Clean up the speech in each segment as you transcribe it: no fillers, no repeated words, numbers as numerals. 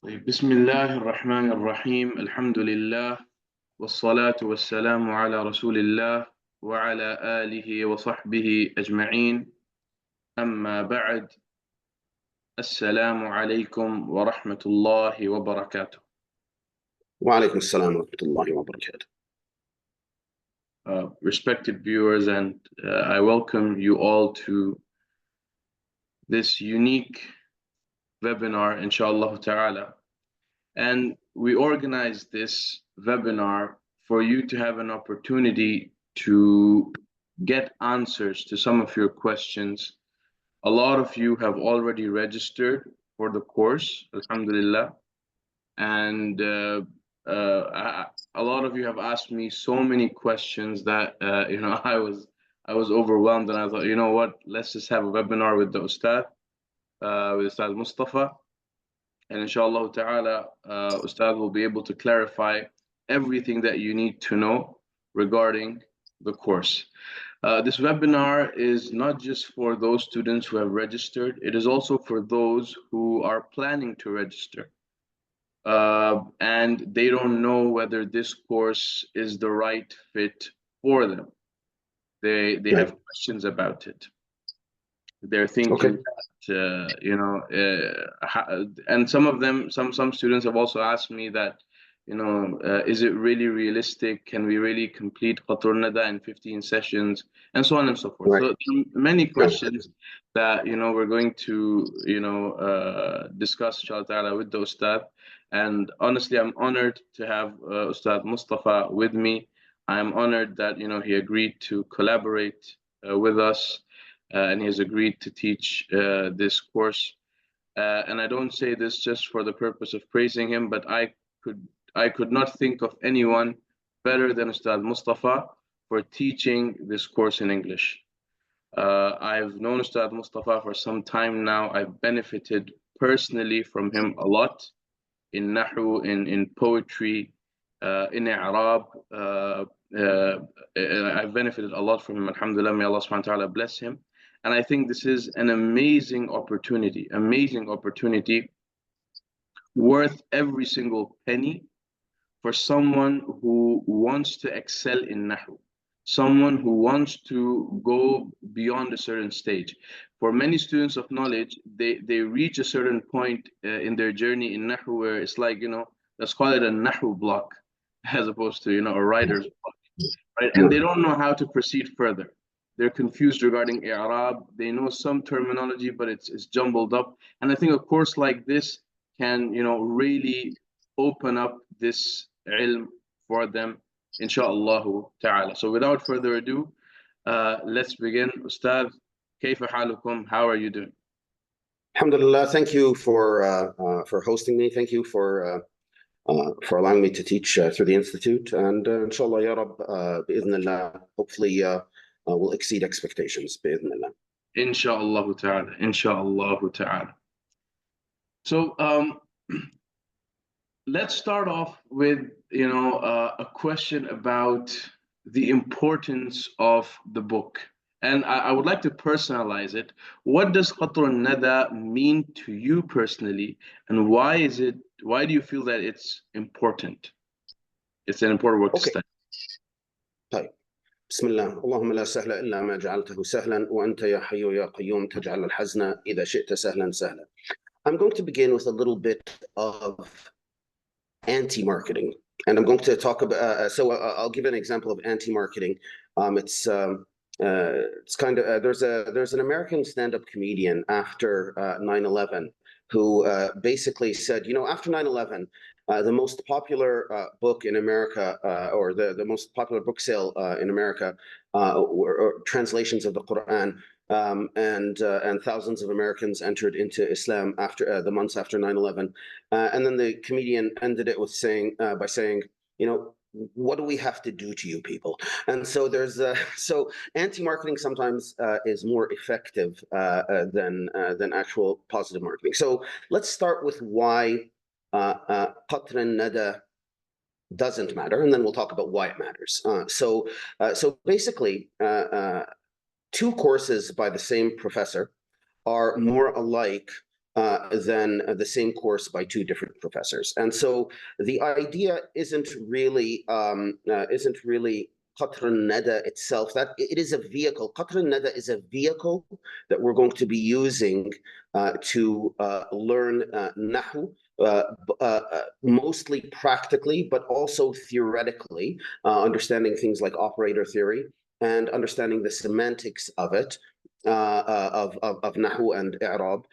طيب بسم الله الرحمن الرحيم الحمد لله والصلاة والسلام على رسول الله وعلى آله وصحبه أجمعين أما بعد السلام عليكم ورحمة الله وبركاته. وعليكم السلام ورحمة الله وبركاته. Respected viewers, and I welcome you all to this unique webinar, inshallah ta'ala. And we organized this webinar for you to have an opportunity to get answers to some of your questions. A lot of you have already registered for the course, alhamdulillah. And a lot of you have asked me so many questions that I was overwhelmed, and I thought, you know what, let's just have a webinar with the Ustad, with Ustad Mustafa. And inshallah ta'ala, Ustad will be able to clarify everything that you need to know regarding the course. This webinar is not just for those students who have registered, it is also for those who are planning to register. And they don't know whether this course is the right fit for them. They have questions about it. They're thinking that, and some of them, some students have also asked me that, is it really realistic? Can we really complete Qatr al-Nadā in 15 sessions? And so on and so forth. Right. So many questions that, we're going to, discuss, inshallah ta'ala, with the Ustad. And honestly, I'm honored to have Ustad Mustafa with me. I'm honored that, he agreed to collaborate with us. And he has agreed to teach this course. And I don't say this just for the purpose of praising him, but I could not think of anyone better than Ustad Mustafa for teaching this course in English. I've known Ustad Mustafa for some time now. I've benefited personally from him a lot in Nahu, in poetry, in i'rab. I've benefited a lot from him, alhamdulillah. May Allah subhanahu wa ta'ala bless him. And I think this is an amazing opportunity worth every single penny for someone who wants to excel in Nahu, someone who wants to go beyond a certain stage. For many students of knowledge, they reach a certain point in their journey in Nahu where it's like, let's call it a Nahu block as opposed to, a writer's block, right? And they don't know how to proceed further. They're confused regarding i'rab. They know some terminology, but it's jumbled up. And I think a course like this can, really open up this ilm for them, inshaAllah ta'ala. So without further ado, let's begin. Ustad, kayfa halukum? How are you doing? Alhamdulillah. Thank you for hosting me. Thank you for allowing me to teach through the Institute. And inshallah, ya Rab, bi'idhnillah, hopefully will exceed expectations, bi'idhnillah. Insha'Allah ta'ala, insha'Allah ta'ala. So let's start off with, a question about the importance of the book. And I would like to personalize it. What does Qatr al-Nadā mean to you personally? And why do you feel that it's important? It's an important work to study. طيب. بسم الله اللهم لا سهل إلا ما جعلته سهلا وأنت يا حي يا قيوم تجعل الحزن إذا شئت سهلا سهلا. I'm going to begin with a little bit of anti-marketing, and I'm going to talk about. So I'll give an example of anti-marketing. It's kind of there's an American stand-up comedian after 9/11 who basically said, after 9/11. The most popular book in America, or the most popular book sale in America, were translations of the Qur'an, and thousands of Americans entered into Islam after the months after 9/11. And then the comedian ended it with saying, what do we have to do to you people? And so there's so anti-marketing sometimes is more effective than actual positive marketing. So let's start with why Qatr al-Nadā doesn't matter, and then we'll talk about why it matters. So basically, two courses by the same professor are more alike than the same course by two different professors. And so the idea isn't really Qatr al-Nadā itself. That it is a vehicle. Qatr al-Nadā is a vehicle that we're going to be using to learn Nahu, mostly practically, but also theoretically, understanding things like operator theory and understanding the semantics of it, of Nahu and i'rab.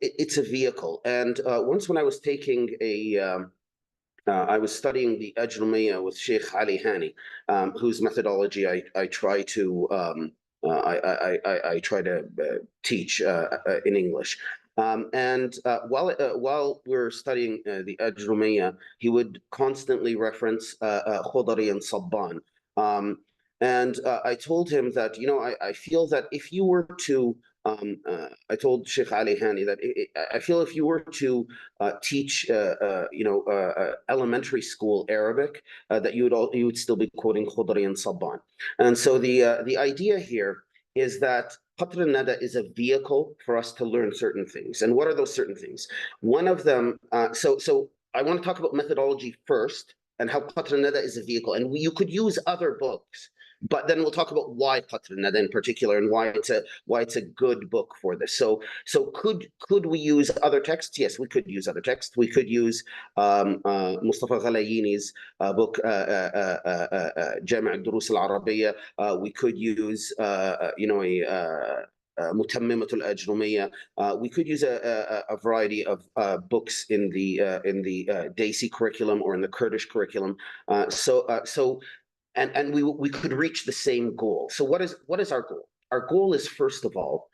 It's a vehicle. And once when I was taking I was studying the Ajrumiyyah with Sheikh Ali Hani, whose methodology I try to I try to teach in English. And while we're studying the Ajrumiyyah, he would constantly reference Khudari and Sabban. And I told him that, I feel that if you were to I told Sheikh Ali Hani that I feel if you were to teach, elementary school Arabic, that you would still be quoting Khudri and Sabban. And so the idea here is that Qatr al-Nadā is a vehicle for us to learn certain things. And what are those certain things? One of them, so I want to talk about methodology first and how Qatr al-Nadā is a vehicle. And you could use other books, but then we'll talk about why Qatr al-Nadā in particular and why it's a good book for this. So could we use other texts? Yes, we could use other texts. We could use Mustafa Ghalayini's book Jami' al-Durus al-Arabiyyah. We could use متممة الأجرمية. We could use a variety of books in the Desi curriculum or in the Kurdish curriculum. And we could reach the same goal. So what is our goal? Our goal is, first of all,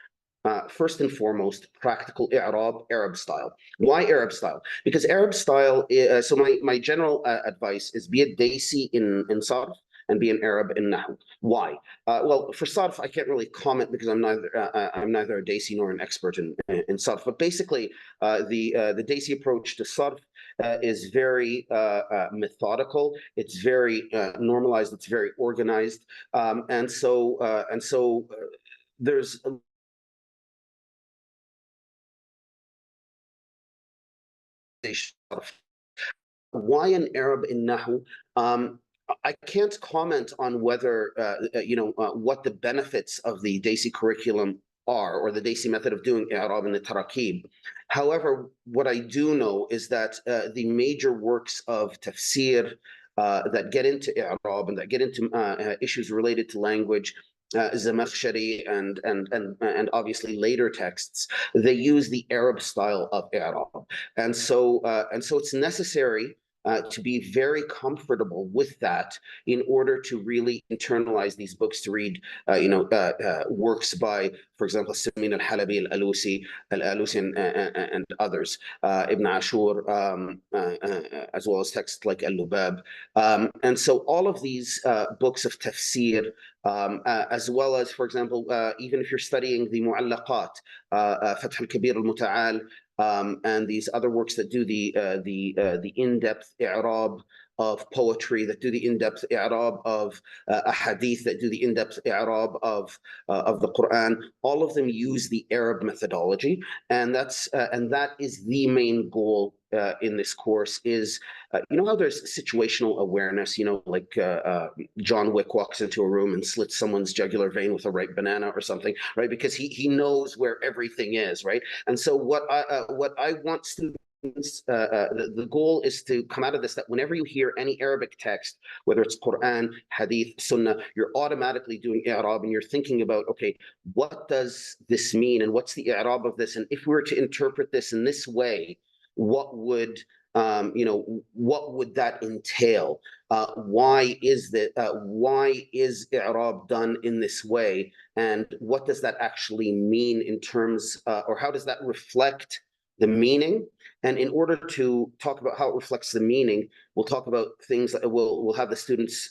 first and foremost, practical i'rab, Arab style. Why Arab style? Because Arab style so my general advice is be a Desi in Sarf and be an Arab in Nahu. Why? Well, for Sarf, I can't really comment because I'm neither a Desi nor an expert in Sarf. But basically, the Desi approach to Sarf is very methodical. It's very normalized. It's very organized, and so there's why an Arab in Nahu. I can't comment on whether what the benefits of the Desi curriculum are, or the Desi method of doing i'rab and the tarakib. However, what I do know is that the major works of tafsir that get into i'rab and that get into issues related to language, Zamakhshari and obviously later texts, they use the Arab style of i'rab, and so it's necessary to be very comfortable with that in order to really internalize these books, to read works by, for example, Simin al-Halabi, al-Alusi and others, Ibn Ashur, as well as texts like al-Lubab. And so all of these books of tafsir, as well as, for example, even if you're studying the Mu'allaqat, Fath al-Kabir al-Muta'al, and these other works that do the in-depth i'rab of poetry, that do the in-depth i'rab of a hadith, that do the in-depth i'rab of the Qur'an, all of them use the Arab methodology, and that is the main goal in this course. Is how there's situational awareness, like John Wick walks into a room and slits someone's jugular vein with a ripe banana or something, right? Because he knows where everything is, right? And so what I want students, the goal is to come out of this, that whenever you hear any Arabic text, whether it's Quran, Hadith, Sunnah, you're automatically doing i'rab, and you're thinking about, okay, what does this mean, and what's the i'rab of this, and if we were to interpret this in this way, what would what would that entail? Why is i'rab done in this way, and what does that actually mean in terms, or how does that reflect the meaning? And in order to talk about how it reflects the meaning, we'll talk about things that we'll have the students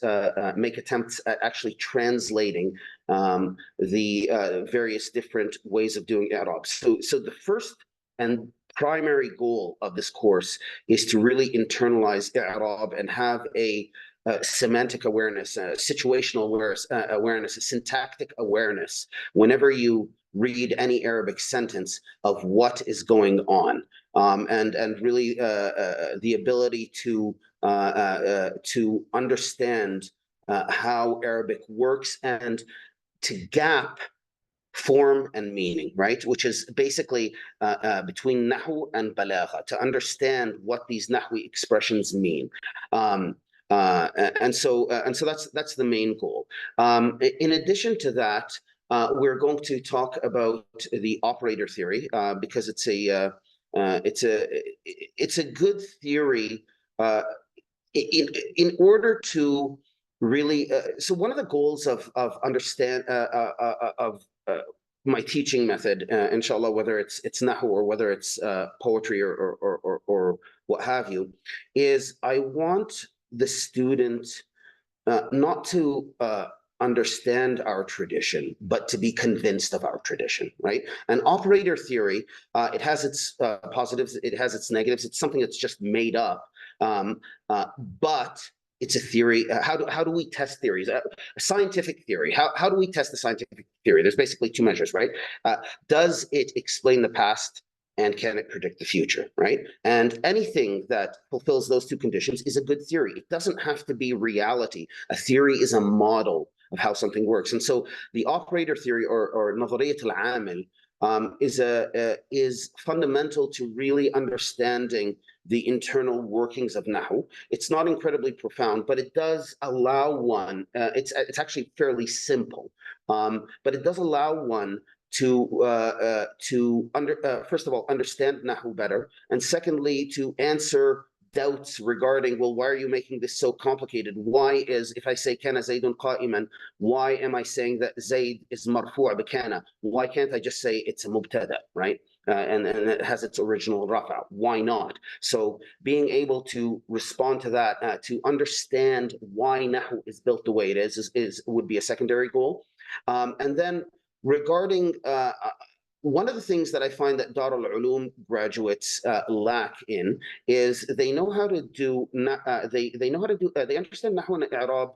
make attempts at actually translating the various different ways of doing i'rab. So the first and primary goal of this course is to really internalize i'rab and have a semantic awareness, situational awareness, syntactic awareness, whenever you read any Arabic sentence of what is going on, and really the ability to understand how Arabic works and to gap form and meaning, right? Which is basically between nahu and balagha, to understand what these nahwi expressions mean. And so that's the main goal. In addition to that, we're going to talk about the operator theory because it's a good theory in order to really. So one of the goals of my teaching method, inshallah, whether it's nahu or whether it's poetry or what have you, is I want the student not to understand our tradition, but to be convinced of our tradition, right? And operator theory, it has its positives, it has its negatives. It's something that's just made up, but it's a theory. How do we test theories? Scientific theory. How do we test the scientific theory? There's basically two measures, right? Does it explain the past, and can it predict the future, right? And anything that fulfills those two conditions is a good theory. It doesn't have to be reality. A theory is a model of how something works. And so the operator theory or نظرية العامل is fundamental to really understanding the internal workings of nahu. It's not incredibly profound, but it does allow one. It's actually fairly simple, but it does allow one to first of all understand nahu better, and secondly to answer doubts regarding, well, why are you making this so complicated? Why is, if I say kana zaydun qa'iman, why am I saying that zayd is marfu' bi kana? Why can't I just say it's a mubtada, right? And it has its original rafa. Why not? So being able to respond to that, to understand why nahu is built the way it is would be a secondary goal. And then regarding one of the things that I find that Dar al-Ulum graduates lack in is they know how to do they understand Nahu and I'rab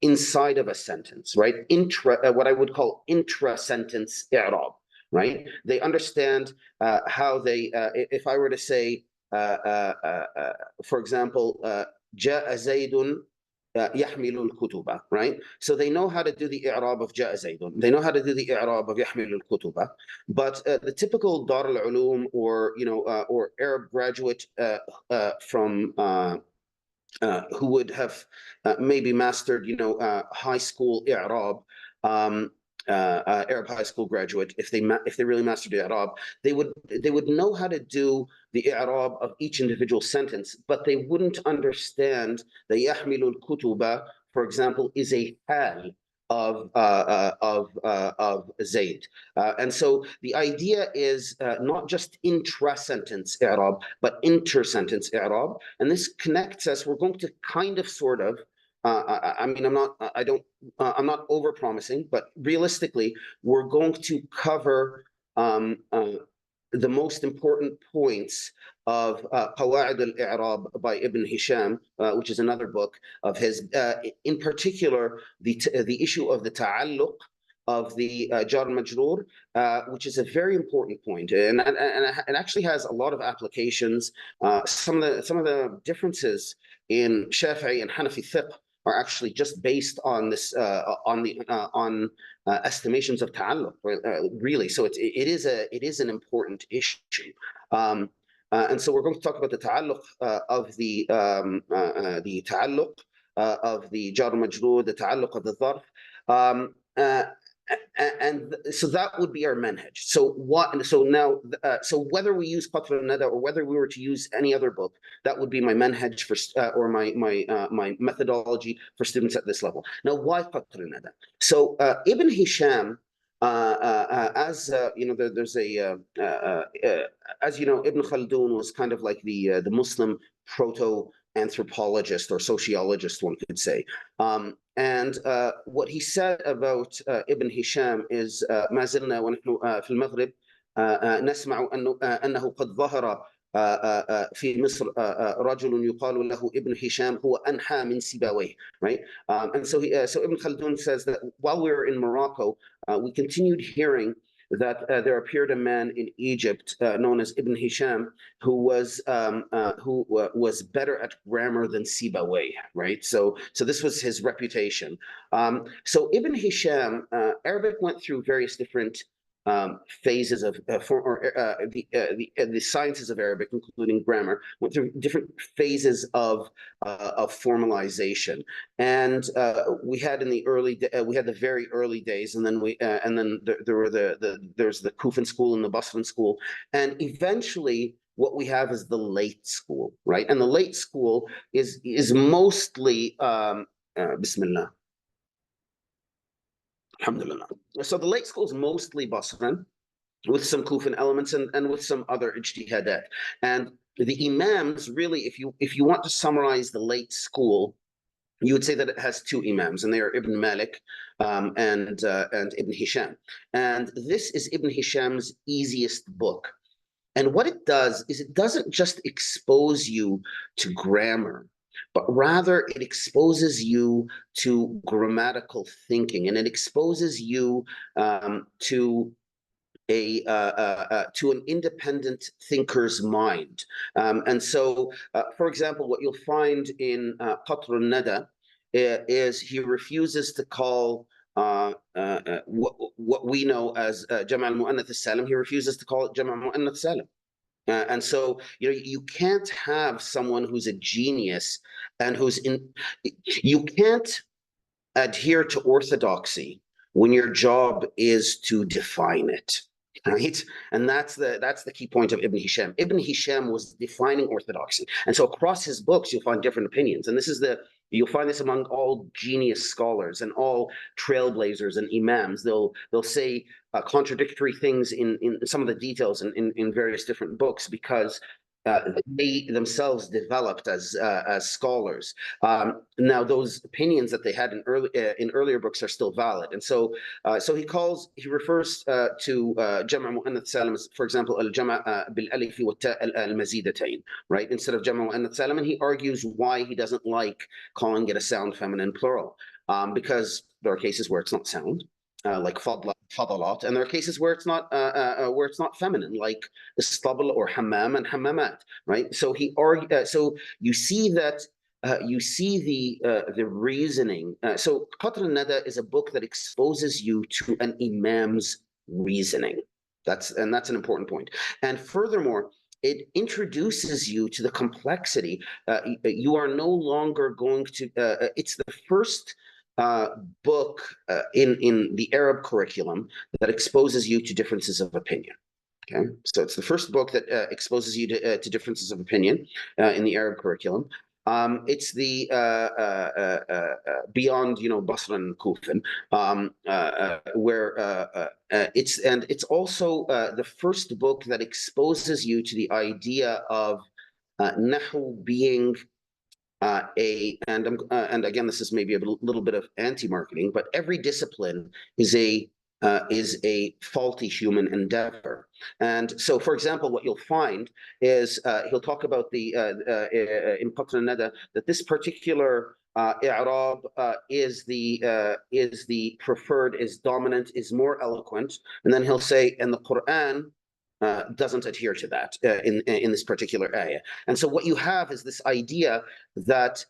inside of a sentence, right? What I would call intra-sentence i'rab, right? They understand how they if I were to say for example جاء زيد يحمل الكتب, right? So they know how to do the i'rab of جاء زيد. They know how to do the i'rab of يحمل الكتب. But the typical Dar al-Ulum or or Arab graduate from who would have maybe mastered high school i'rab, Arab high school graduate, if they really mastered the i'rab, they would know how to do the i'rab of each individual sentence, but they wouldn't understand the يحمل الكتب, for example, is a hal of Zayd. And so the idea is not just intra-sentence i'rab, but inter-sentence i'rab. And this connects us. We're going to kind of sort of I mean, I'm not over-promising, but realistically, we're going to cover the most important points of Qawā'id al-I'rāb by Ibn Hisham, which is another book of his. In particular, the issue of the ta'alluq of the jar majroor, which is a very important point, and it actually has a lot of applications. Some of the differences in Shafi'i and Hanafi fiqh are actually just based on this on estimations of ta'alluq, really. So it is an important issue, and so we're going to talk about the ta'alluq of the ta'alluq of the jar majroor, the ta'alluq of the dharf. And so that would be our manhaj. So now, whether we use Qatr al-Nadā or whether we were to use any other book, that would be my manhaj for or my methodology for students at this level. Now, why Qatr al-Nadā? So Ibn Hisham, as there's a as you know, Ibn Khaldun was kind of like the Muslim proto-anthropologist or sociologist, one could say. And what he said about Ibn Hisham is ما زلنا ونحن في المغرب نسمع أنه قد ظهر في مصر رجل يقال له ابن هشام هو أنحى من سيبويه, right? And so Ibn Khaldun says that while we were in Morocco, we continued hearing that there appeared a man in Egypt known as Ibn Hisham who was better at grammar than Sibawayh, right? So this was his reputation. So Ibn Hisham, Arabic went through various different phases of the sciences of Arabic, including grammar, went through different phases of formalization. And we had in the we had the very early days, and then there's the Kufan school and the Basran school, and eventually what we have is the late school, right? And the late school is mostly Bismillah. Alhamdulillah. So the late school is mostly Basran, with some Kufan elements and with some other ijtihadat. And the imams, really, if you want to summarize the late school, you would say that it has two imams, and they are Ibn Malik and Ibn Hisham. And this is Ibn Hisham's easiest book. And what it does is it doesn't just expose you to grammar, but rather it exposes you to grammatical thinking, and it exposes you to an independent thinker's mind. And so, for example, what you'll find in Qatr al-Nadā is he refuses to call what we know as Jama' al-Mu'annath al-Salim, he refuses to call it Jama' al-Mu'annath al-Salim. And so, you can't have someone who's a genius and you can't adhere to orthodoxy when your job is to define it, right? And that's the key point of Ibn Hisham. Ibn Hisham was defining orthodoxy. And so across his books, you'll find different opinions. And you'll find this among all genius scholars and all trailblazers and imams. They'll say contradictory things in some of the details in various different books, because they themselves developed as scholars. Now, those opinions that they had in earlier books are still valid, and so he refers to Jama' Mu'annath Salim as, for example, al-Jama' bil-alif wa ta' al-mazidatayn, right, instead of Jama' Mu'annath Salim, and he argues why he doesn't like calling it a sound feminine plural, because there are cases where it's not sound, like fadalat, and there are cases where it's not feminine, like istabl or hammam and hammamat, right? So so you see that you see the reasoning. So Qatr al-Nadā is a book that exposes you to an imam's reasoning. That's an important point. And furthermore, it introduces you to the complexity. You are no longer going to. It's the first book in the Arab curriculum that exposes you to differences of opinion. Okay, so it's the first book that exposes you to differences of opinion in the Arab curriculum. It's the beyond, Basra and Kufan, where it's also the first book that exposes you to the idea of Nahu being and again, this is maybe a little bit of anti-marketing, but every discipline is a faulty human endeavor. And so, for example, what you'll find is he'll talk about in Qatr al-Nadā that this particular i'rab is the preferred, is dominant, is more eloquent, and then he'll say, and the Qur'an doesn't adhere to that in this particular ayah. And so what you have is this idea that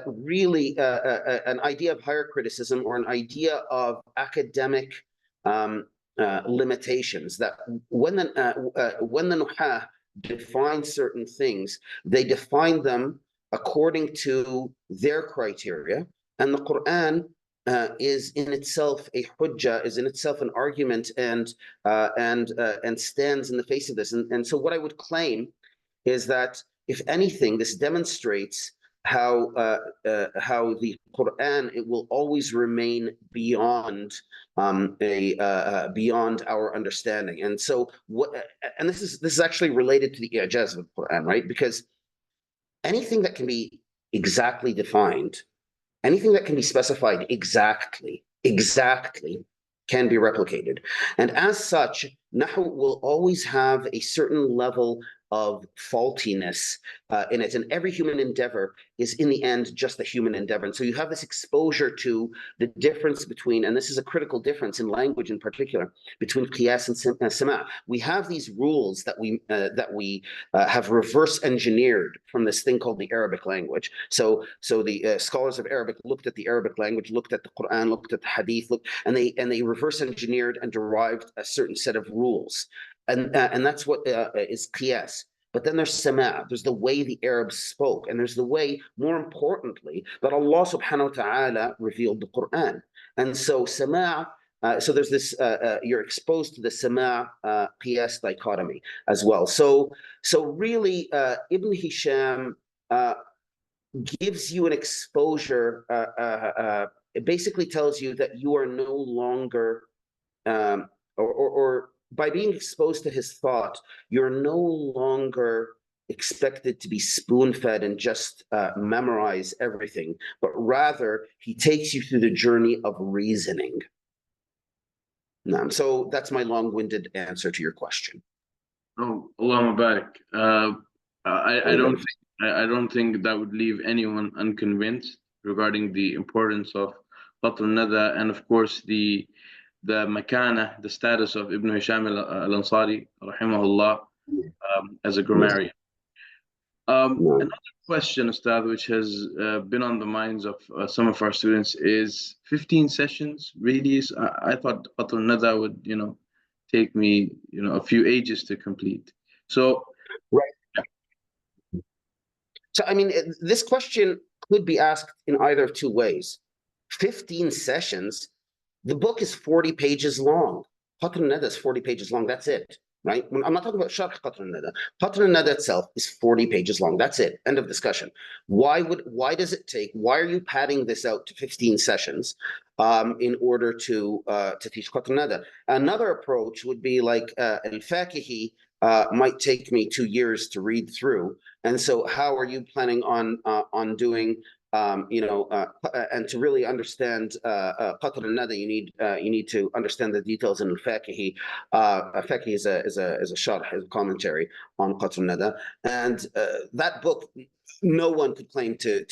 really an idea of higher criticism, or an idea of academic limitations, that when the Nuhah define certain things, they define them according to their criteria, and the Qur'an is in itself a hujjah, is in itself an argument, and stands in the face of this. And so what I would claim is that, if anything, this demonstrates how the Qur'an, it will always remain beyond beyond our understanding. And so and this is actually related to the i'jaz of the Qur'an, right? Because anything that can be exactly defined, anything that can be specified exactly can be replicated. And as such, Nahu will always have a certain level of faultiness in it. And every human endeavor is in the end just a human endeavor. And so you have this exposure to the difference between, and this is a critical difference in language in particular, between qiyas and sama'. We have these rules that we have reverse engineered from this thing called the Arabic language. So the scholars of Arabic looked at the Arabic language, looked at the Qur'an, looked at the Hadith, and they reverse engineered and derived a certain set of rules. And that's what is qiyas. But then there's sama', there's the way the Arabs spoke, and there's the way, more importantly, that Allah subhanahu wa ta'ala revealed the Qur'an. And so sama', so there's this, you're exposed to the sama' qiyas dichotomy as well. So really, Ibn Hisham gives you an exposure, it basically tells you that you are no longer, or by being exposed to his thought, you're no longer expected to be spoon-fed and just memorize everything, but rather he takes you through the journey of reasoning. So that's my long-winded answer to your question. Oh, Allahumma barik. I don't think that would leave anyone unconvinced regarding the importance of Qatr al-Nadā, and of course the makana, the status of Ibn Hisham al-Ansari, rahimahullah, as a grammarian. Another question, Ustad, which has been on the minds of some of our students is 15 sessions. Really, I thought Qatr al-Nadā would, take me, a few ages to complete. So, right. So, I mean, this question could be asked in either of two ways. 15 sessions. The book is 40 pages long. Qatr al-Nadā is 40 pages long. That's it, right? I'm not talking about Sharh Qatr al-Nadā. Qatr al-Nadā itself is 40 pages long. That's it. End of discussion. Why does it take? Why are you padding this out to 15 sessions in order to teach Qatr al-Nadā? Another approach would be like al-Fakihi might take me 2 years to read through. And so, how are you planning on doing? And to really understand Qatr al-Nadā, you need to understand the details in al-Fakihi. Fakihi is a sharh, is a commentary on Qatr al-Nadā, and that book, no one could claim to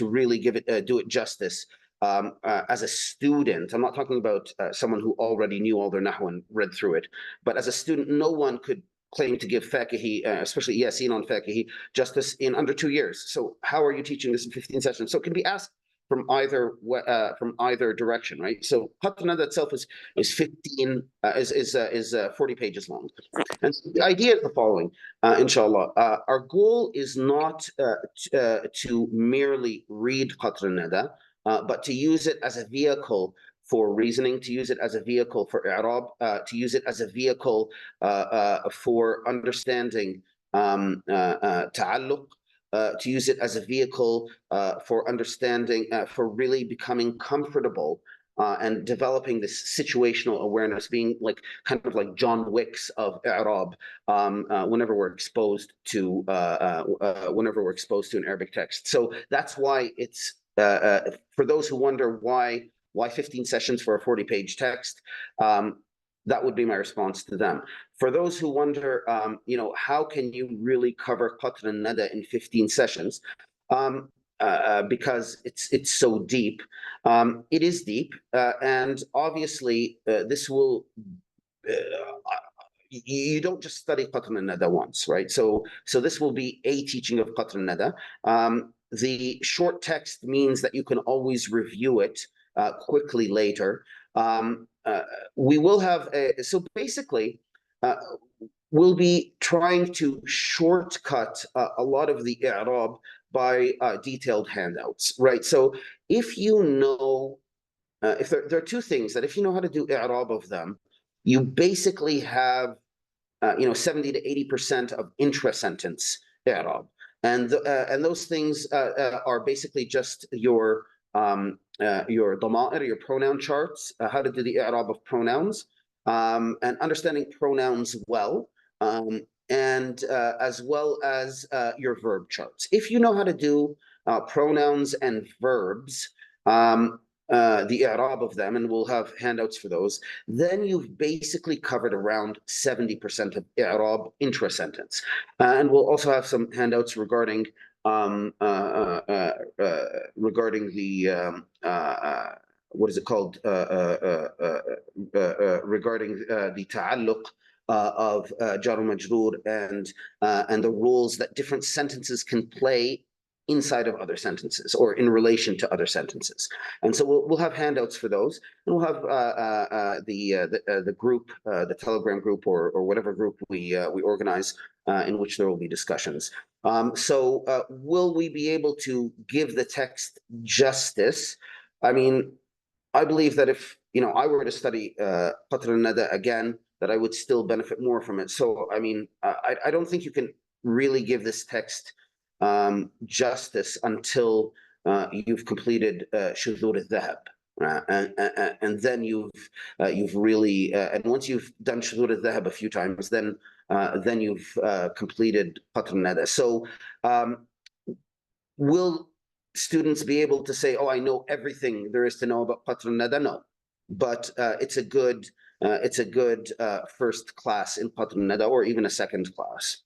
really do it justice. As a student, I'm not talking about someone who already knew all their nahw and read through it, but as a student, no one could claim to give Fakihi, especially Yasin on Fakihi, justice in under 2 years. So how are you teaching this in 15 sessions? So it can be asked from either direction, right? So Qatr al-Nadā itself is 40 pages long, and so the idea is the following, inshallah. Our goal is not to merely read Qatr al-Nadā, but to use it as a vehicle for reasoning, to use it as a vehicle for i'rab, to use it as a vehicle for understanding ta'alluq, to use it as a vehicle for understanding, for really becoming comfortable and developing this situational awareness, being like kind of like John Wicks of i'rab whenever we're exposed to an Arabic text. So that's why it's for those who wonder why 15 sessions for a 40-page text, that would be my response to them. For those who wonder, how can you really cover Qatr al-Nadā in 15 sessions? Because it's so deep. It is deep, and obviously this will. You don't just study Qatr al-Nadā once, right? So this will be a teaching of Qatr al-Nadā. The short text means that you can always review it quickly later. We will have so basically we'll be trying to shortcut a lot of the i'rab by detailed handouts, right? So if you know, if there are two things that if you know how to do i'rab of them, you basically have 70 to 80% of intra-sentence i'rab, and those things are basically just your dama'ir, your pronoun charts, how to do the i'rab of pronouns, and understanding pronouns well, and as well as your verb charts. If you know how to do pronouns and verbs, the i'rab of them, and we'll have handouts for those, then you've basically covered around 70% of i'rab intra-sentence. And we'll also have some handouts regarding regarding the what is it called? Regarding the ta'alluq of jar majroor and the roles that different sentences can play inside of other sentences or in relation to other sentences. And so we'll have handouts for those, and we'll have the group, the Telegram group or whatever group we organize, in which there will be discussions. So will we be able to give the text justice? I mean, I believe that if I were to study Qatr al-Nadā again, that I would still benefit more from it. So I mean, I don't think you can really give this text justice until you've completed shudhur al-dhahab. And then you've really and once you've done shudhur al-dhahab a few times, then you've completed Qatr al-Nadā. So will students be able to say, "Oh, I know everything there is to know about Qatr al-Nadā"? No, but it's a good first class in Qatr al-Nadā, or even a second class.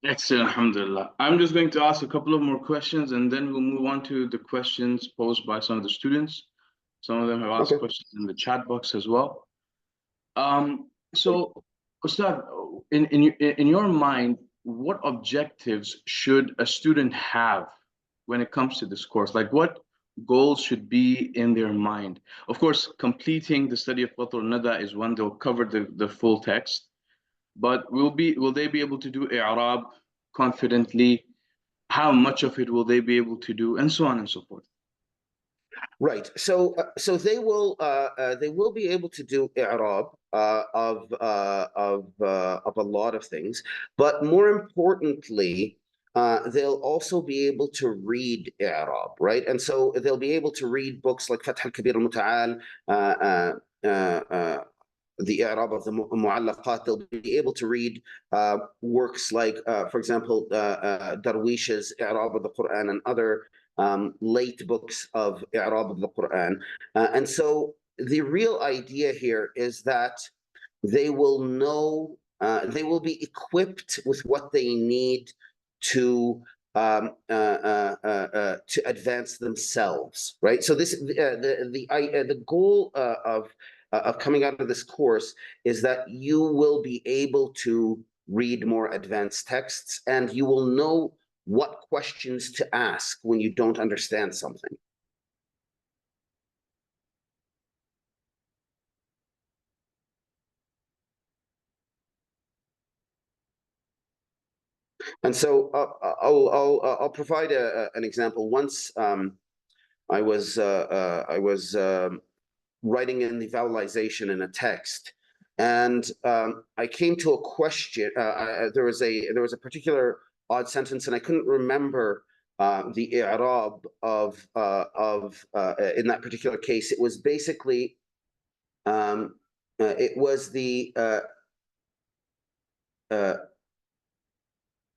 Excellent, alhamdulillah. I'm just going to ask a couple of more questions, and then we'll move on to the questions posed by some of the students. Some of them have asked questions in the chat box as well. So, Ustad, in your mind, what objectives should a student have when it comes to this course? Like, what goals should be in their mind? Of course, completing the study of Qatr al-Nadā is one. They'll cover the full text. But will they be able to do i'rab confidently? How much of it will they be able to do, and so on and so forth? Right. So they will be able to do i'rab of a lot of things, but more importantly, they'll also be able to read i'rab, right? And so they'll be able to read books like Fath al-Kabir al-Muta'al, the i'rab of the mu'allaqat. They'll be able to read works like, for example, Darwish's i'rab of the Qur'an and other late books of i'rab of the Qur'an. And so the real idea here is that they will know, they will be equipped with what they need to advance themselves, right? So this the goal of coming out of this course is that you will be able to read more advanced texts, and you will know what questions to ask when you don't understand something. And so I'll provide an example. Once I was writing in the vowelization in a text, and I came to a question. There was a particular odd sentence, and I couldn't remember the i'rab of in that particular case. It was basically it was the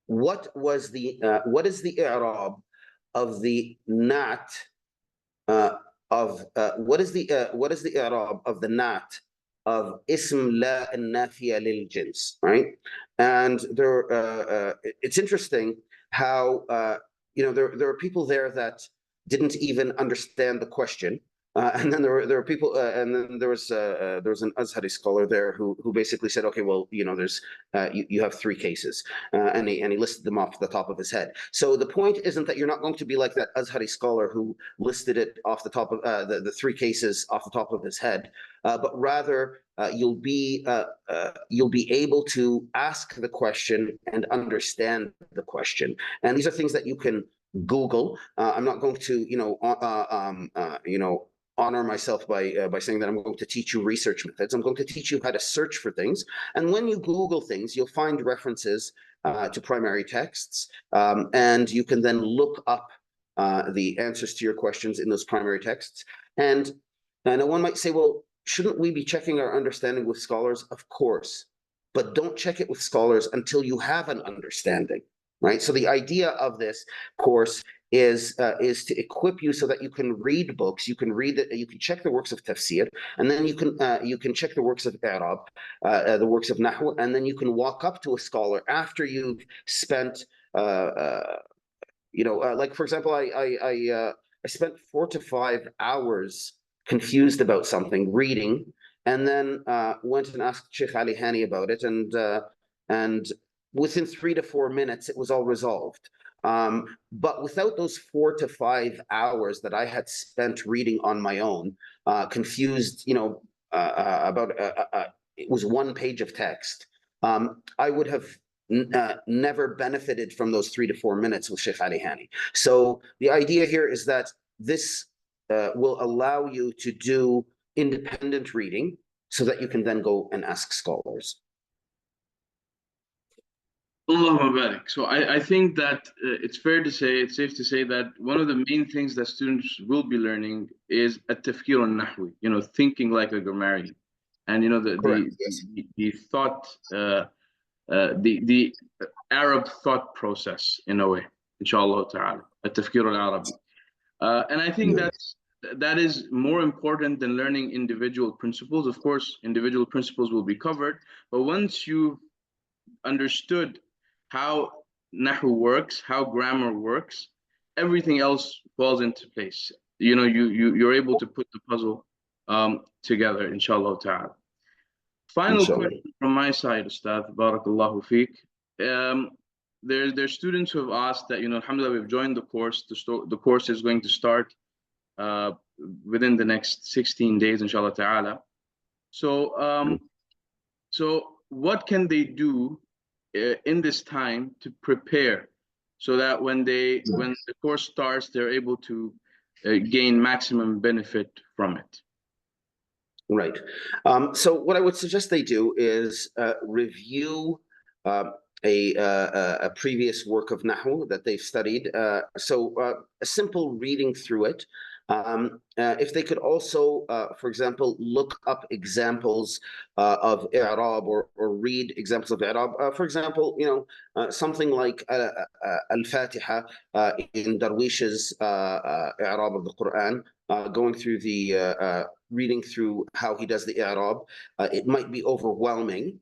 what is the i'rab of the nat what is the i'rab of the nat of ism la an-nafiya lil jins, right? And there it's interesting how there are people there that didn't even understand the question. And then there are people, and then there was an Azhari scholar there who basically said, okay, well, there's you have three cases, and he listed them off the top of his head. So the point isn't that you're not going to be like that Azhari scholar who listed it off the top of the three cases off the top of his head, but rather you'll be able to ask the question and understand the question. And these are things that you can Google. I'm not going to honor myself by saying that I'm going to teach you research methods. I'm going to teach you how to search for things. And when you Google things, you'll find references to primary texts, and you can then look up the answers to your questions in those primary texts. And one might say, well, shouldn't we be checking our understanding with scholars? Of course, but don't check it with scholars until you have an understanding, right? So the idea of this course is to equip you so that you can read books, you can read it, you can check the works of tafsir, and then you can check the works of i'rab, the works of nahw, and then you can walk up to a scholar after you've spent like for example, I spent 4 to 5 hours confused about something reading, and then went and asked Sheikh Ali Hani about it, and within 3 to 4 minutes it was all resolved. But without those 4 to 5 hours that I had spent reading on my own, confused, about it was 1 page of text, I would have never benefited from those 3 to 4 minutes with Sheikh Ali Hani. So the idea here is that this will allow you to do independent reading so that you can then go and ask scholars. Allahumma barik. So I think that it's safe to say that one of the main things that students will be learning is at-tafkir al-nahwi, thinking like a grammarian. And the thought, the Arab thought process in a way, inshallah ta'ala, at-tafkir al-Arabi. And I think that is more important than learning individual principles. Of course, individual principles will be covered, but once you've understood how Nahu works, how grammar works, everything else falls into place. You're able to put the puzzle together, inshallah ta'ala. Final question from my side, Ustad, barakallahu feek. There's students who have asked that, alhamdulillah, we've joined the course. The course is going to start within the next 16 days, inshallah ta'ala. So what can they do in this time to prepare so that when the course starts, they're able to gain maximum benefit from it? Right. So what I would suggest they do is review a previous work of Nahu that they've studied. So a simple reading through it. If they could also, for example, look up examples of i'rab or read examples of i'rab. For example, something like al-Fatiha in Darwish's i'rab of the Qur'an, going through the reading through how he does the i'rab. It might be overwhelming.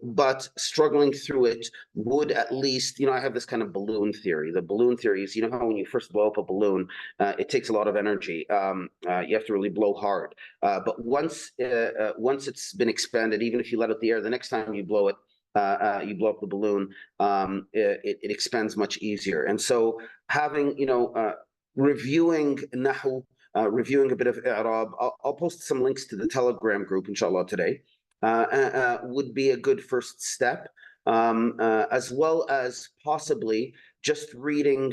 But struggling through it would at least, I have this kind of balloon theory. The balloon theory is, how when you first blow up a balloon, it takes a lot of energy. You have to really blow hard. But once it's been expanded, even if you let out the air, the next time you blow it, you blow up the balloon, it expands much easier. And so having, reviewing Nahu, reviewing a bit of i'rab, I'll post some links to the Telegram group, inshallah, today. Would be a good first step, as well as possibly just reading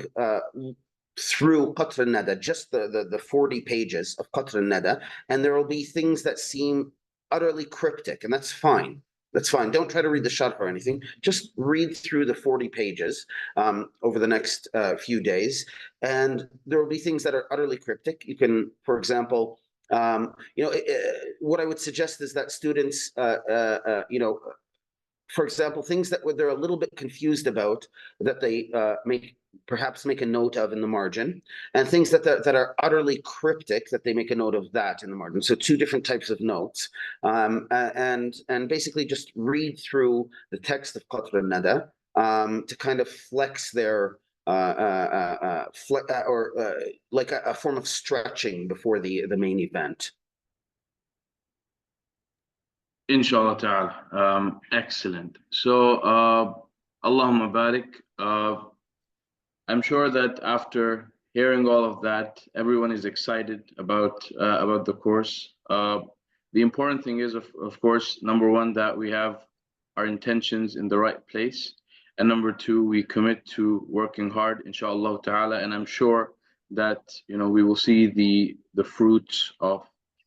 through Qaṭr al-Nadā, just the 40 pages of Qaṭr al-Nadā, and there will be things that seem utterly cryptic, and that's fine. That's fine. Don't try to read the sharh or anything. Just read through the 40 pages over the next few days, and there will be things that are utterly cryptic. You can, for example, what I would suggest is that students, for example, things that they're a little bit confused about, that they perhaps make a note of in the margin, and things that are utterly cryptic, that they make a note of that in the margin. So 2 different types of notes, and basically just read through the text of Qaṭr al-Nadā to kind of flex their like a form of stretching before the main event. Inshallah ta'ala. Excellent. So Allahumma barik. I'm sure that after hearing all of that, everyone is excited about the course. The important thing is, of course, number one, that we have our intentions in the right place. And number 2, we commit to working hard, inshallah ta'ala, and I'm sure that we will see the fruits of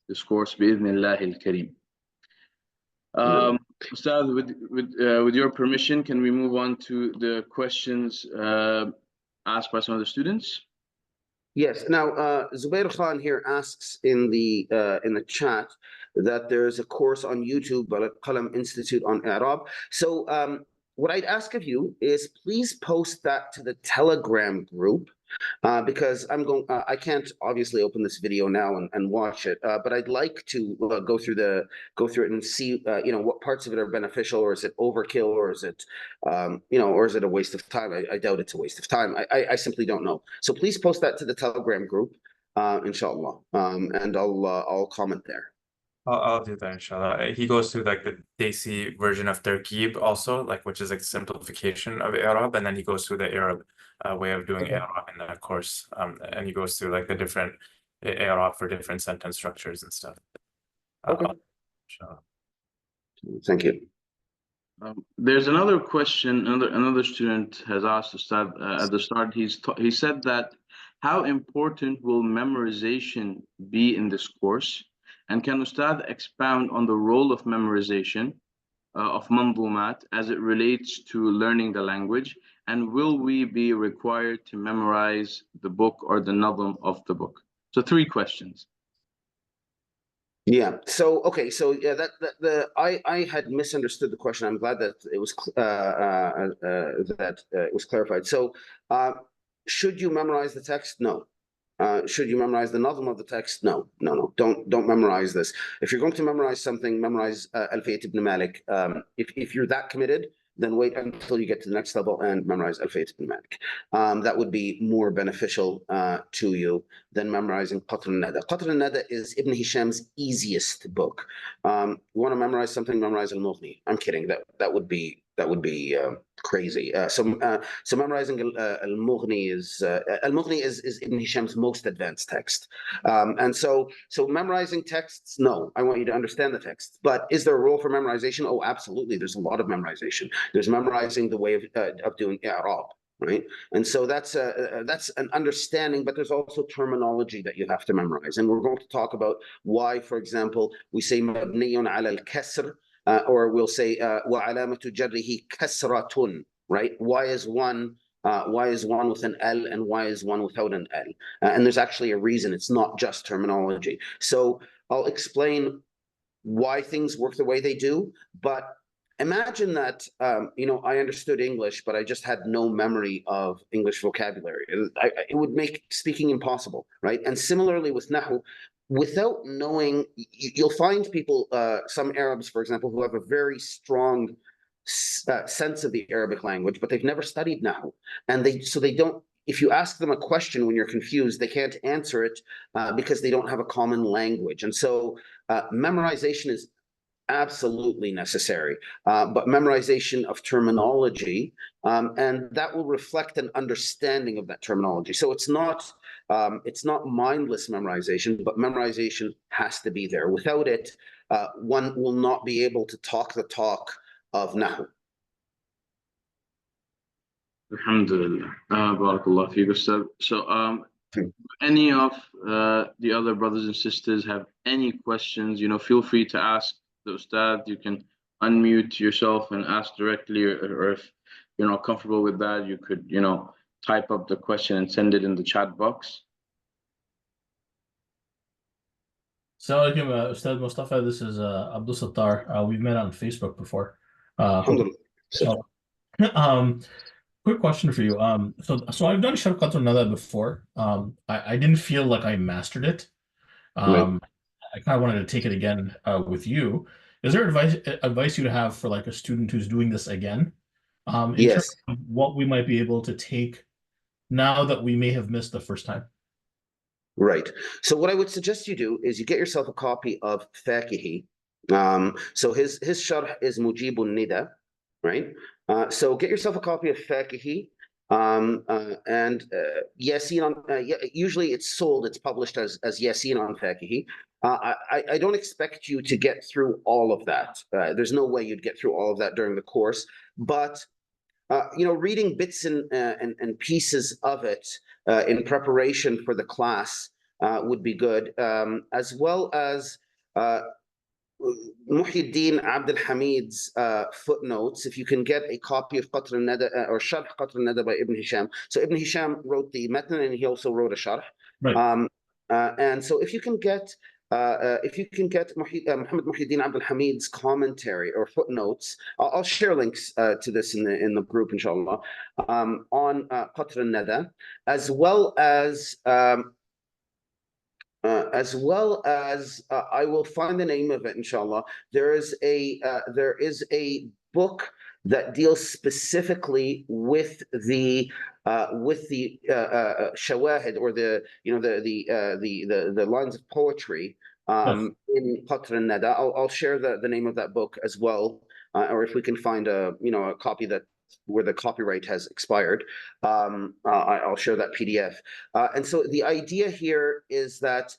this course bi'idhnillahi al-kareem. Ustad, with your permission, can we move on to the questions asked by some of the students? Yes. Now, Zubair Khan here asks in the chat that there is a course on YouTube, Al-Qalam Institute on i'rab. So what I'd ask of you is please post that to the Telegram group because I can't obviously open this video now and watch it, but I'd like to go through it and see, what parts of it are beneficial, or is it overkill, or is it, or is it a waste of time? I doubt it's a waste of time. I simply don't know. So please post that to the Telegram group, inshallah, and I'll comment there. I'll do that, inshallah. He goes through like the Desi version of Tarkib also, like which is like simplification of Arab, and then he goes through the Arab way of doing Arab in that course. And he goes through like the different Arab for different sentence structures and stuff. Okay. Inshallah. Thank you. There's another question. Another student has asked Ustad at the start. He said that how important will memorization be in this course? And can Ustad expound on the role of memorization of manzumat as it relates to learning the language? And will we be required to memorize the book or the naẓm of the book? So 3 questions. Yeah. So okay. So yeah, I had misunderstood the question. I'm glad that it was it was clarified. So, should you memorize the text? No. Should you memorize the naẓm of the text? No. Don't memorize this. If you're going to memorize something, memorize Alfiyat ibn Malik. If you're that committed, then wait until you get to the next level and memorize Alfiyat ibn Malik. That would be more beneficial to you than memorizing Qatr al-Nadā. Qatr al-Nadā is Ibn Hisham's easiest book. You want to memorize something, memorize al-Mughni. I'm kidding. That would be crazy. So memorizing al-Mughni is Ibn Hisham's most advanced text. And so memorizing texts, no, I want you to understand the text. But is there a role for memorization? Oh, absolutely. There's a lot of memorization. There's memorizing the way of doing i'rab, right? And so that's an understanding, but there's also terminology that you have to memorize. And we're going to talk about why, for example, we say mabniyun ala al-kasr, or we'll say وَعَلَامَةُ جَرِّهِ كَسْرَةٌ, right? Why is one with an L and why is one without an L? And there's actually a reason. It's not just terminology. So I'll explain why things work the way they do. But imagine that I understood English, but I just had no memory of English vocabulary. It would make speaking impossible, right? And similarly with Nahu, without knowing, you'll find people, some Arabs, for example, who have a very strong sense of the Arabic language, but they've never studied Nahu. And they don't, if you ask them a question when you're confused, they can't answer it because they don't have a common language. And so memorization is absolutely necessary, but memorization of terminology, and that will reflect an understanding of that terminology. So it's not mindless memorization, but memorization has to be there. Without it, one will not be able to talk the talk of Nahu. Alhamdulillah. Barakallah feek, Ustad. So any of the other brothers and sisters have any questions, feel free to ask the Ustad. You can unmute yourself and ask directly, or if you're not comfortable with that, you could, type up the question and send it in the chat box. Assalamu alaikum, Ustad Mustafa. This is Abdul Sattar. We've met on Facebook before. So, quick question for you. So I've done Sharh Qaṭr al-Nadā before. I didn't feel like I mastered it. Right. I kind of wanted to take it again with you. Is there advice you have for like a student who's doing this again? In Yes. terms of what we might be able to take now that we may have missed the first time? Right. So what I would suggest you do is you get yourself a copy of Fakihi. So his sharh is Mujib al-Nida, right? So get yourself a copy of Fakihi. And Yasin on usually it's sold, it's published as Yasin on Fakihi. I don't expect you to get through all of that. There's no way you'd get through all of that during the course, but reading bits and pieces of it in preparation for the class would be good, as well as Muhyiddin Abd al-Hamid's footnotes. If you can get a copy of Qatr al-Nadā or Sharh Qatr al-Nadā by Ibn Hisham. So Ibn Hisham wrote the matn and he also wrote a sharh. Right. And so if you can get if you can get Muhammad Muhyiddin Abdul Hamid's commentary or footnotes, I'll share links to this in the group, inshallah, on Qatr al-Nadā, as well as I will find the name of it, inshallah. There is a book that deals specifically with the shawahid, or the lines of poetry in Qatr al-Nadā. I'll share the name of that book as well, or if we can find a copy that where the copyright has expired, I'll share that PDF. And so the idea here is that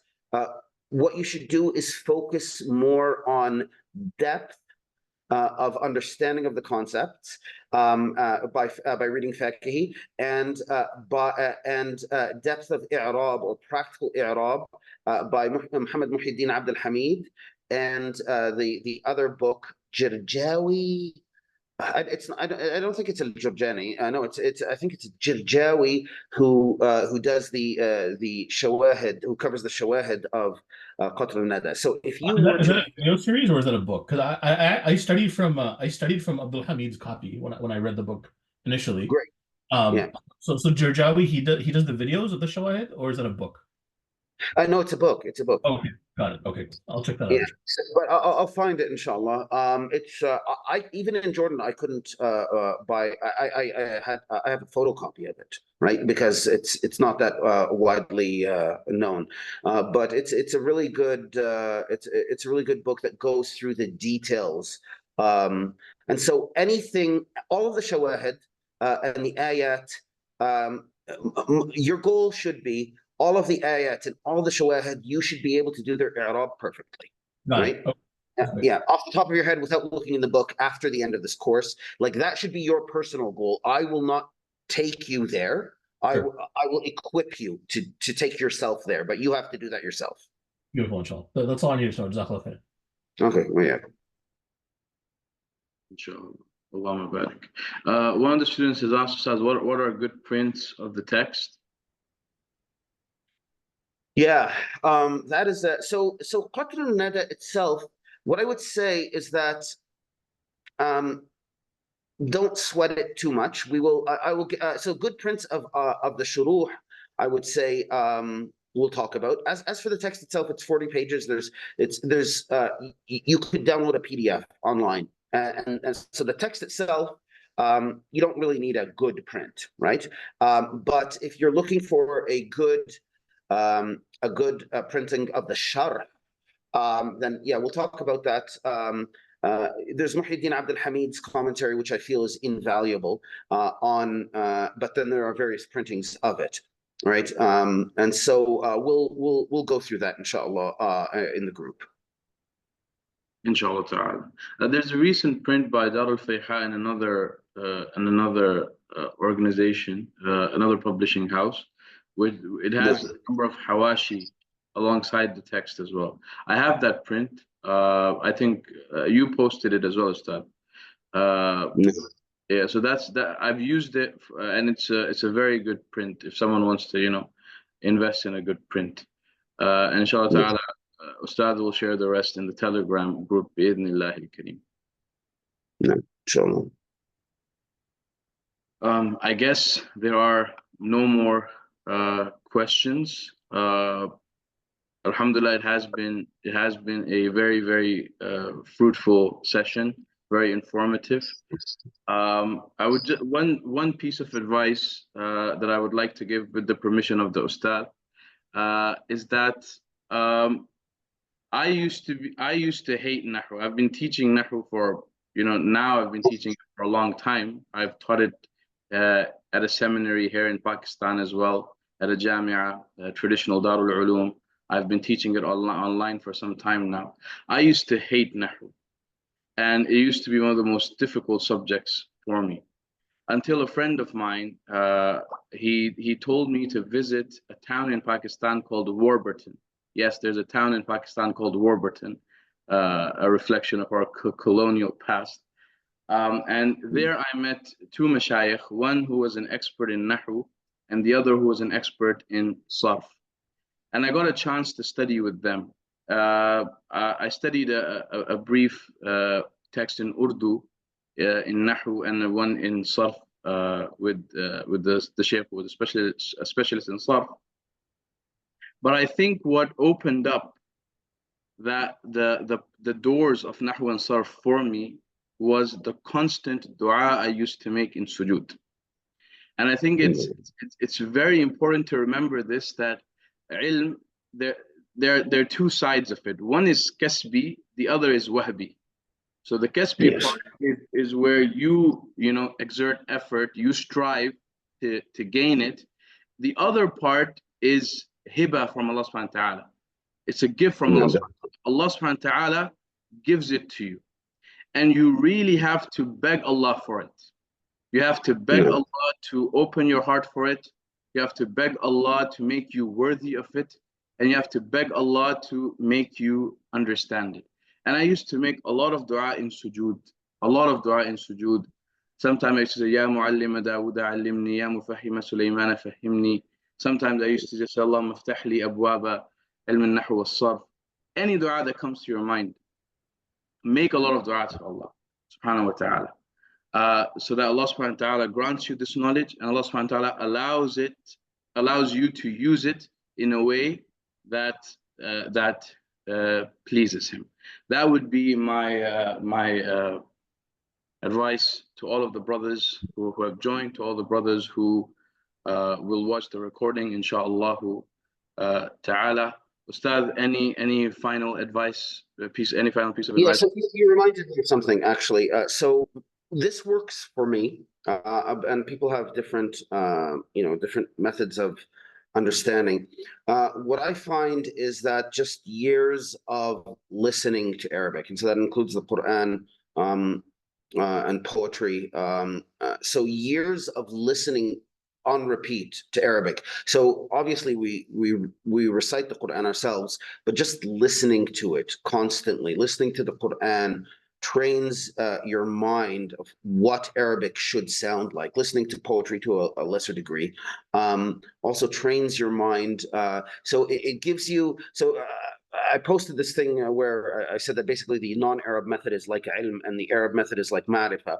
what you should do is focus more on depth of understanding of the concepts by reading fiqh, and depth of i'rab, or practical i'rab, by Muhammad Muhyiddin Abdul Hamid, and the other book, Jurjānī. I don't think it's al-Jurjānī. No, I think it's Jurjānī who does the shawahid, who covers the shawahid of Qatr al-Nadā. So if you is that a video series, or is that a book? Because I studied from Abdul Hamid's copy when I read the book initially. Great. Yeah. So Jurjānī, he does the videos of the shawahid, or is that a book? No, it's a book. It's a book. Okay, got it. Okay, I'll check that out. Yeah, but I'll find it, inshallah. It's even in Jordan I couldn't buy. I have a photocopy of it, right? Because it's not that widely known. But it's a really good it's a really good book that goes through the details. And so all of the shawahid and the ayat, your goal should be, all of the ayat and all the shawahid, you should be able to do their i'rab perfectly, right? Okay. Yeah, off the top of your head, without looking in the book, after the end of this course. Like, that should be your personal goal. I will not take you there. Sure. I will equip you to take yourself there, but you have to do that yourself. Beautiful, inshallah. That's all I need to know. Jazakallah khair. Okay, well, yeah. Inshallah. Allahumma barik. One of the students has asked us, what are good prints of the text? Yeah, that is so Qatr al-Nadā itself, what I would say is that don't sweat it too much. I will so good prints of the shuruh, I would say, we'll talk about. As for the text itself, it's 40 pages. You could download a PDF online, and so the text itself, you don't really need a good print, right? But if you're looking for a good printing of the Sharh, then yeah, we'll talk about that. There's Muhyiddin Abdul Hamid's commentary, which I feel is invaluable, but then there are various printings of it, right? And so we'll go through that, inshallah, in the group. Inshallah ta'ala. There's a recent print by Dar al-Fayha and another organization, another publishing house. It has a number of hawashi alongside the text as well. I have that print. I think you posted it as well, Ustad. Yeah, so that's that. I've used it, and it's a very good print if someone wants to, invest in a good print. And inshallah ta'ala, Ustad will share the rest in the Telegram group, bi'idhnillahi al-kareem. Inshallah. I guess there are no more questions. Alhamdulillah, it has been a very, very fruitful session, very informative. I would one piece of advice that I would like to give, with the permission of the Ustad, is that I used to hate Nahu. I've been teaching Nahu for now I've been teaching it for a long time. I've taught it at a seminary here in Pakistan as well, at a Jamia, traditional Darul Ulum. I've been teaching it online for some time now. I used to hate Nahu, and it used to be one of the most difficult subjects for me, until a friend of mine, he told me to visit a town in Pakistan called Warburton. Yes, there's a town in Pakistan called Warburton, a reflection of our colonial past. And there I met two mashayikh, one who was an expert in Nahu and the other who was an expert in Sarf. And I got a chance to study with them. I studied a brief text in Urdu, in Nahu, and one in Sarf with the Sheikh, who was a specialist in Sarf. But I think what opened up the doors of Nahu and Sarf for me was the constant dua I used to make in sujood. And I think it's very important to remember this, that ilm, there are two sides of it. One is kasbi, the other is wahbi. So the kasbi part is where you exert effort, you strive to gain it. The other part is hiba from Allah subhanahu wa ta'ala. It's a gift from Allah. Allah subhanahu wa ta'ala gives it to you. And you really have to beg Allah for it. You have to beg Allah to open your heart for it. You have to beg Allah to make you worthy of it. And you have to beg Allah to make you understand it. And I used to make a lot of dua in sujood. A lot of dua in sujood. Sometimes I used to say, Ya mu'allima Dawuda allimni, Ya mufahima Sulaymana fahimni. Sometimes I used to just say, Allahumma aftah li abwaba ilm al-nahu wal-sarf. Any dua that comes to your mind, make a lot of dua to Allah subhanahu wa ta'ala. So that Allah subhanahu wa ta'ala grants you this knowledge, and Allah subhanahu wa ta'ala allows you to use it in a way that pleases Him. That would be my advice to all of the brothers who have joined, to all the brothers who will watch the recording, inshaAllah ta'ala. Ustad, any final advice, any final piece of advice? Yeah, so you reminded me of something, actually. So this works for me, and people have different, different methods of understanding. What I find is that just years of listening to Arabic, and so that includes the Qur'an and poetry. So years of listening on repeat to Arabic. So obviously we recite the Qur'an ourselves, but just listening to it constantly, listening to the Qur'an trains your mind of what Arabic should sound like. Listening to poetry to a lesser degree also trains your mind. So it gives you, I posted this thing where I said that basically the non-Arab method is like ilm and the Arab method is like ma'rifah.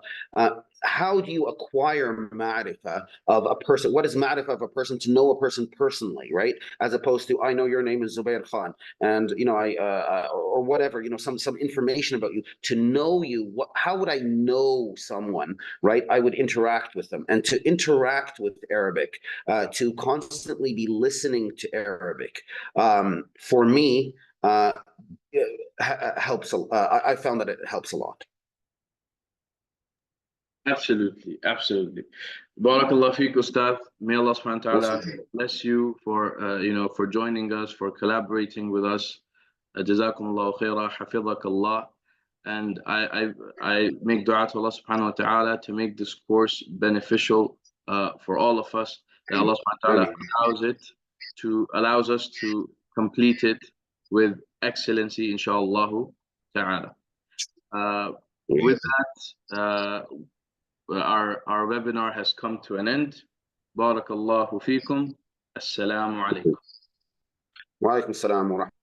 How do you acquire ma'rifah of a person? What is ma'rifah of a person? To know a person personally, right? As opposed to, I know your name is Zubair Khan, and or whatever, some information about you. To know you, how would I know someone, right? I would interact with them, and to interact with Arabic, to constantly be listening to Arabic, for me, helps. I found that it helps a lot. Absolutely. Barakallah feek, Ustad. May Allah subhanahu wa ta'ala bless you for for joining us, for collaborating with us. Jazakumullahu khairah, hafizakallah. And I make dua to Allah subhanahu wa ta'ala to make this course beneficial for all of us. That Allah subhanahu wa ta'ala allows us to complete it with excellency, inshaAllah ta'ala. With that, our webinar has come to an end. Barakallahu feekum. Assalamu alaikum. Wa alaikum salam wa rahmatullahi.